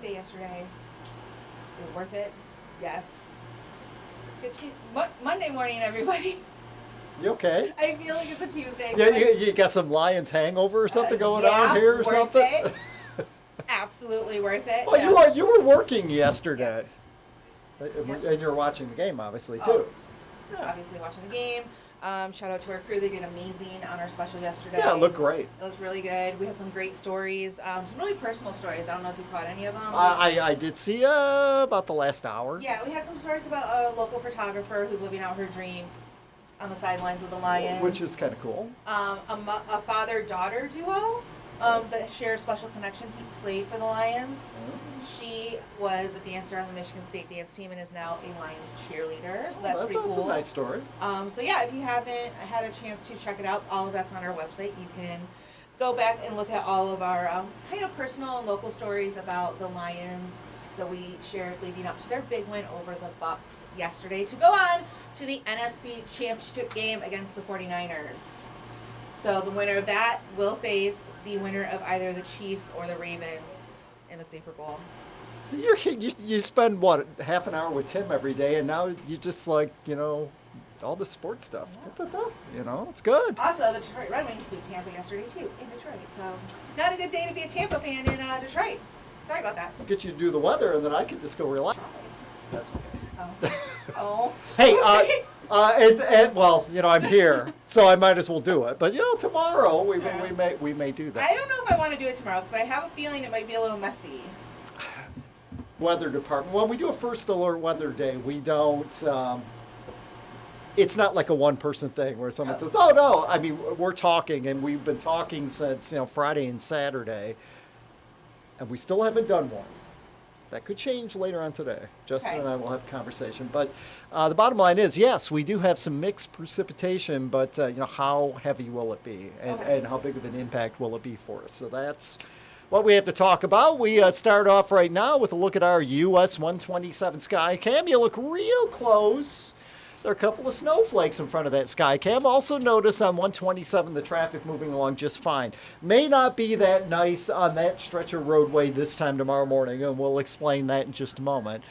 day yesterday. It was worth it. Yes. Good Monday morning, everybody. You okay? I feel like it's a Tuesday. Yeah, you got some Lions hangover or something going on here or worth something? It. Absolutely worth it. Well, no. you were working yesterday. Yes. And you're watching the game, obviously, too. Oh, obviously watching the game. Shout out to our crew. They did amazing on our special yesterday. Yeah, it looked great. It looked really good. We had some great stories, some really personal stories. I don't know if you caught any of them. I did see about the last hour. Yeah, we had some stories about a local photographer who's living out her dream on the sidelines with the Lions. Which is kind of cool. A father-daughter duo that share a special connection. He played for the Lions. She was a dancer on the Michigan State dance team and is now a Lions cheerleader. So that's pretty cool. That's a nice story. So yeah, if you haven't had a chance to check it out, all of that's on our website. You can go back and look at all of our kind of personal and local stories about the Lions that we shared leading up to their big win over the Bucks yesterday to go on to the NFC Championship game against the 49ers. So the winner of that will face the winner of either the Chiefs or the Ravens in the Super Bowl. So you spend, what, half an hour with Tim every day, and now you just like, all the sports stuff. Yeah. It's good. Also, the Detroit Red Wings beat Tampa yesterday, too, in Detroit. So not a good day to be a Tampa fan in Detroit. Sorry about that. I'll get you to do the weather, and then I could just go relax. That's okay. Oh. Hey, well, I'm here, so I might as well do it. But tomorrow we may do that. I don't know if I want to do it tomorrow because I have a feeling it might be a little messy. Weather department. Well, we do a first alert weather day. We don't. It's not like a one-person thing where someone says, "Oh no." I mean, we're talking, and we've been talking since Friday and Saturday, and we still haven't done one. That could change later on today. Justin and I will have a conversation. But the bottom line is, yes, we do have some mixed precipitation, but how heavy will it be, and how big of an impact will it be for us? So that's what we have to talk about. We start off right now with a look at our US 127 Skycam. You look real close. There are a couple of snowflakes in front of that Skycam. Also notice on 127 the traffic moving along just fine. May not be that nice on that stretch of roadway this time tomorrow morning, and we'll explain that in just a moment.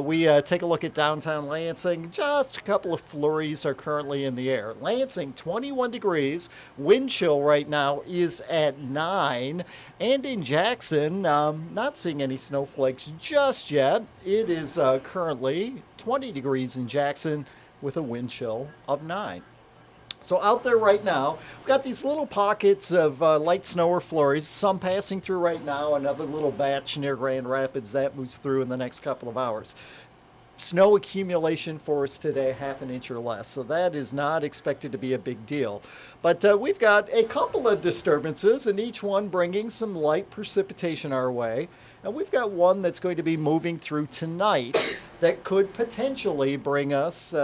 We take a look at downtown Lansing. Just a couple of flurries are currently in the air. Lansing, 21 degrees. Wind chill right now is at 9. And in Jackson, not seeing any snowflakes just yet. It is currently 20 degrees in Jackson with a wind chill of 9. So out there right now, we've got these little pockets of light snow or flurries, some passing through right now, another little batch near Grand Rapids that moves through in the next couple of hours. Snow accumulation for us today, half an inch or less, so that is not expected to be a big deal. But we've got a couple of disturbances, and each one bringing some light precipitation our way. And we've got one that's going to be moving through tonight that could potentially bring us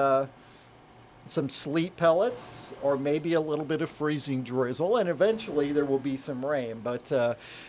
some sleet pellets or maybe a little bit of freezing drizzle, and eventually there will be some rain. But,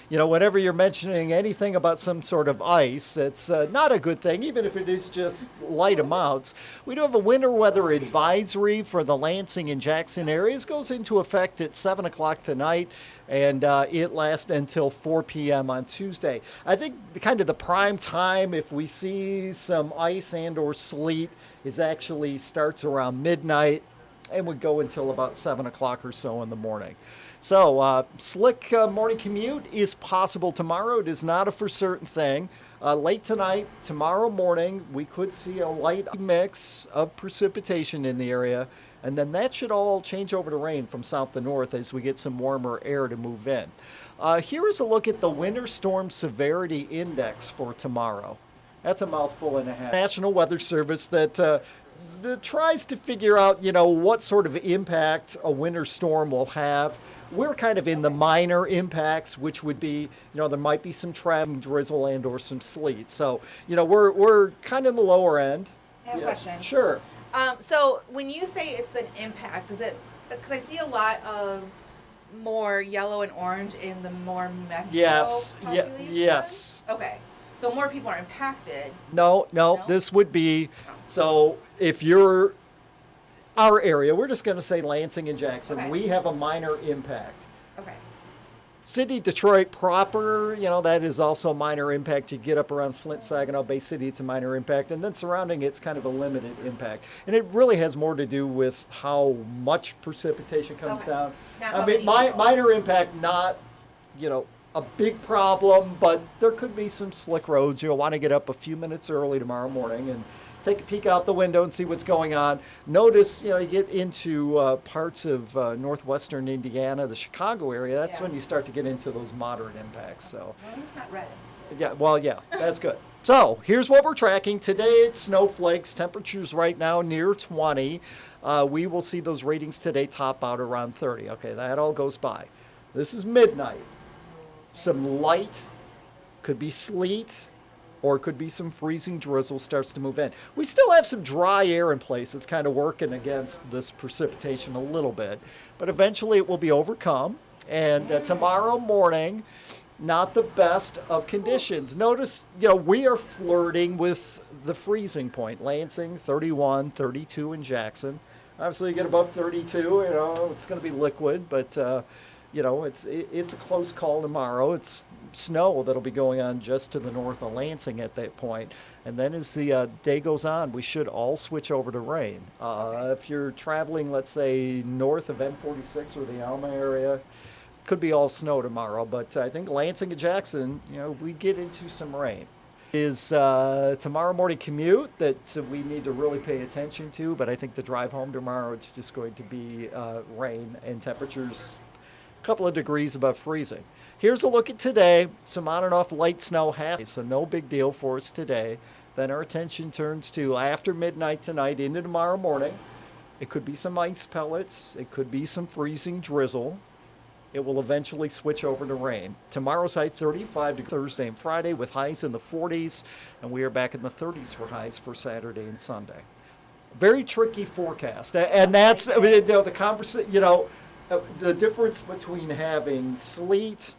whenever you're mentioning anything about some sort of ice, it's not a good thing, even if it is just light amounts. We do have a winter weather advisory for the Lansing and Jackson areas. It goes into effect at 7 o'clock tonight, and it lasts until 4 p.m. on Tuesday. I think kind of the prime time, if we see some ice and or sleet, is actually starts around midnight and would go until about 7 o'clock or so in the morning. So slick morning commute is possible tomorrow. It is not a for certain thing. Late tonight, tomorrow morning, we could see a light mix of precipitation in the area. And then that should all change over to rain from south to north as we get some warmer air to move in. Here is a look at the Winter Storm Severity Index for tomorrow. That's a mouthful and a half. National Weather Service that tries to figure out, what sort of impact a winter storm will have. We're kind of in the minor impacts, which would be, there might be some traffic drizzle and or some sleet. So, we're kind of in the lower end. I have a question. Sure. So when you say it's an impact, is it, because I see a lot of more yellow and orange in the more metro population? Yes. Okay. So more people are impacted. No, this would be, so if you're our area, we're just going to say Lansing and Jackson, we have a minor impact. Okay. City, Detroit proper, that is also minor impact. You get up around Flint, Saginaw, Bay City, it's a minor impact. And then surrounding it's kind of a limited impact. And it really has more to do with how much precipitation comes down. Not I how mean, many people. minor impact, not, a big problem, but there could be some slick roads. You'll want to get up a few minutes early tomorrow morning and take a peek out the window and see what's going on. Notice, you get into parts of northwestern Indiana, the Chicago area. That's when you start to get into those moderate impacts. So, Well, it's not red. yeah, that's good. So here's what we're tracking. Today it's snowflakes. Temperatures right now near 20. We will see those ratings today top out around 30. Okay, that all goes by. This is midnight. Some light, could be sleet, or it could be some freezing drizzle starts to move in. We still have some dry air in place. It's kind of working against this precipitation a little bit, but eventually it will be overcome. And tomorrow morning, not the best of conditions. Notice, we are flirting with the freezing point. Lansing, 31, 32 in Jackson. Obviously, you get above 32, it's going to be liquid, but it's a close call tomorrow. It's snow that'll be going on just to the north of Lansing at that point. And then as the day goes on, we should all switch over to rain. If you're traveling, let's say, north of M46 or the Alma area, could be all snow tomorrow. But I think Lansing and Jackson, we get into some rain. Is tomorrow morning commute that we need to really pay attention to. But I think the drive home tomorrow, it's just going to be rain and temperatures couple of degrees above freezing. Here's a look at today. Some on and off light snow so no big deal for us today. Then our attention turns to after midnight tonight into tomorrow morning. It could be some ice pellets. It could be some freezing drizzle. It will eventually switch over to rain. Tomorrow's high 35 to Thursday and Friday with highs in the 40s, and we are back in the 30s for highs for Saturday and Sunday. Very tricky forecast, and that's the conversation. The difference between having sleet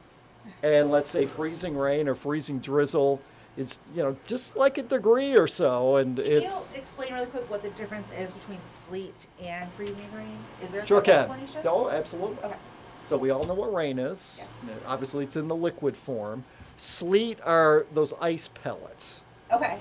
and, let's say, freezing rain or freezing drizzle is, just like a degree or so. And it's. Can you explain really quick what the difference is between sleet and freezing rain? Is there Sure an can. explanation? Oh, absolutely. Okay. So we all know what rain is. Yes. Obviously, it's in the liquid form. Sleet are those ice pellets. Okay.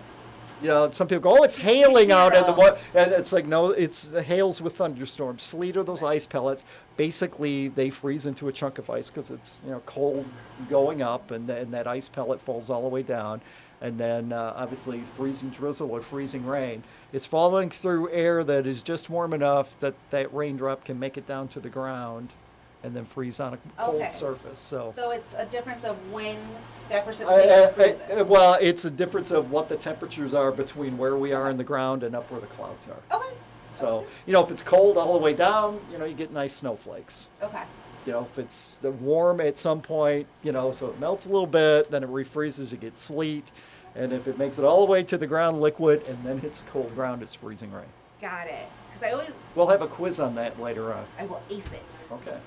Some people go, it's hailing out, and it's like, no, it's hails with thunderstorms. Sleet are those ice pellets. Basically, they freeze into a chunk of ice because it's cold going up, and that ice pellet falls all the way down. And then obviously freezing drizzle or freezing rain. It's falling through air that is just warm enough that that raindrop can make it down to the ground and then freeze on a cold surface. So it's a difference of when that precipitation freezes. Well, it's a difference of what the temperatures are between where we are in the ground and up where the clouds are. Okay. So, if it's cold all the way down, you get nice snowflakes. Okay. If it's warm at some point, so it melts a little bit, then it refreezes, you get sleet. And if it makes it all the way to the ground liquid and then hits cold ground, it's freezing rain. Got it. Because We'll have a quiz on that later on. I will ace it. Okay.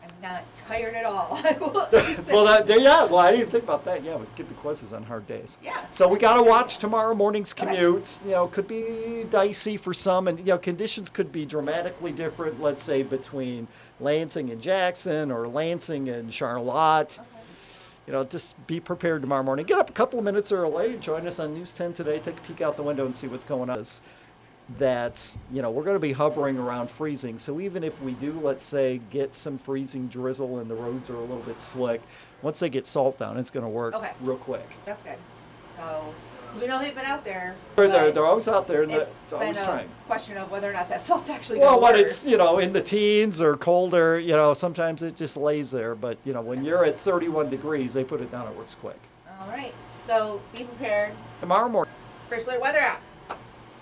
I'm not tired at all. I will ace it. Well, I didn't even think about that. Yeah, we give the quizzes on hard days. Yeah. So we got to watch tomorrow morning's commute. Could be dicey for some, and conditions could be dramatically different. Let's say between Lansing and Jackson, or Lansing and Charlotte. Okay. Just be prepared tomorrow morning. Get up a couple of minutes early. Join us on News 10 today. Take a peek out the window and see what's going on. That we're going to be hovering around freezing. So even if we do, let's say, get some freezing drizzle and the roads are a little bit slick, once they get salt down, it's going to work real quick. That's good. So, because we know they've been out there. They're always out there, and it's always been trying. A question of whether or not that salt's actually well, going to work. when it's in the teens or colder, sometimes it just lays there. But when you're at 31 degrees, they put it down. It works quick. All right. So be prepared. Tomorrow morning. First alert weather app.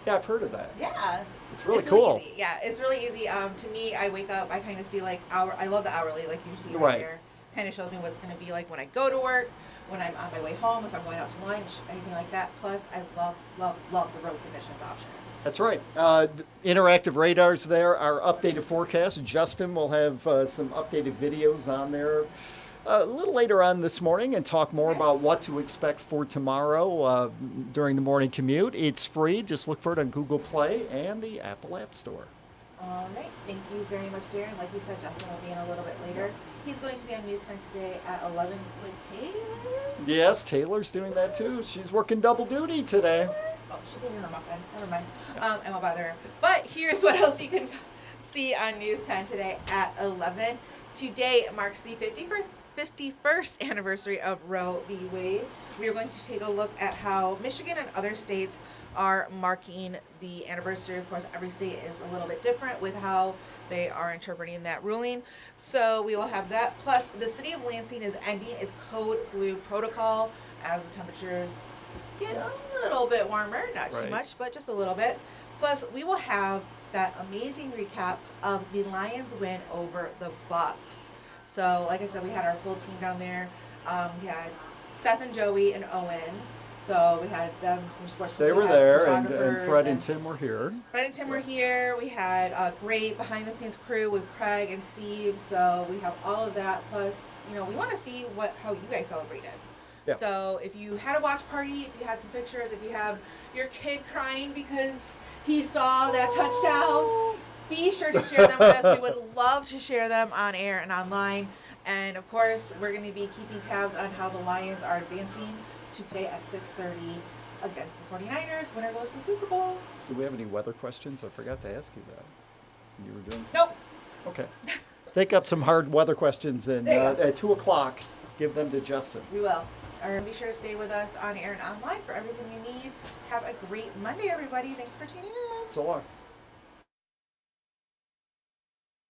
Yeah, I've heard of that. Yeah. It's really cool. Really easy. Yeah, it's really easy. To me, I wake up, I kind of see I love the hourly, like you see right there. Kind of shows me what's going to be like when I go to work, when I'm on my way home, if I'm going out to lunch, anything like that. Plus, I love the road conditions option. That's right. Interactive radars there. Our updated forecast. Justin will have some updated videos on there a little later on this morning and talk more about what to expect for tomorrow during the morning commute. It's free. Just look for it on Google Play and the Apple App Store. All right. Thank you very much, Darrin. Like you said, Justin will be in a little bit later. He's going to be on News 10 today at 11 with Taylor. Yes, Taylor's doing that too. She's working double duty today. Oh, she's in her muffin. Never mind. I won't bother her. But here's what else you can see on News 10 today at 11. Today marks the 51st anniversary of Roe v. Wade. We are going to take a look at how Michigan and other states are marking the anniversary. Of course, every state is a little bit different with how they are interpreting that ruling. So we will have that. Plus, the city of Lansing is ending its Code Blue protocol as the temperatures get a little bit warmer. Not too much, but just a little bit. Plus, we will have that amazing recap of the Lions win over the Bucks. So, like I said, we had our full team down there. We had Seth and Joey and Owen. So we had them from Sports. They were there, and Fred and Tim were here. Fred and Tim were here. We had a great behind-the-scenes crew with Craig and Steve. So we have all of that. Plus, you know, we want to see how you guys celebrated. Yeah. So if you had a watch party, if you had some pictures, if you have your kid crying because he saw that touchdown, be sure to share them with us. We would love to share them on air and online. And of course, we're going to be keeping tabs on how the Lions are advancing to play at 6:30 against the 49ers. Winner goes to the Super Bowl. Do we have any weather questions? I forgot to ask you that. You were doing something? Nope. Okay. Think up some hard weather questions, and at 2 o'clock, give them to Justin. We will. And be sure to stay with us on air and online for everything you need. Have a great Monday, everybody. Thanks for tuning in. So long.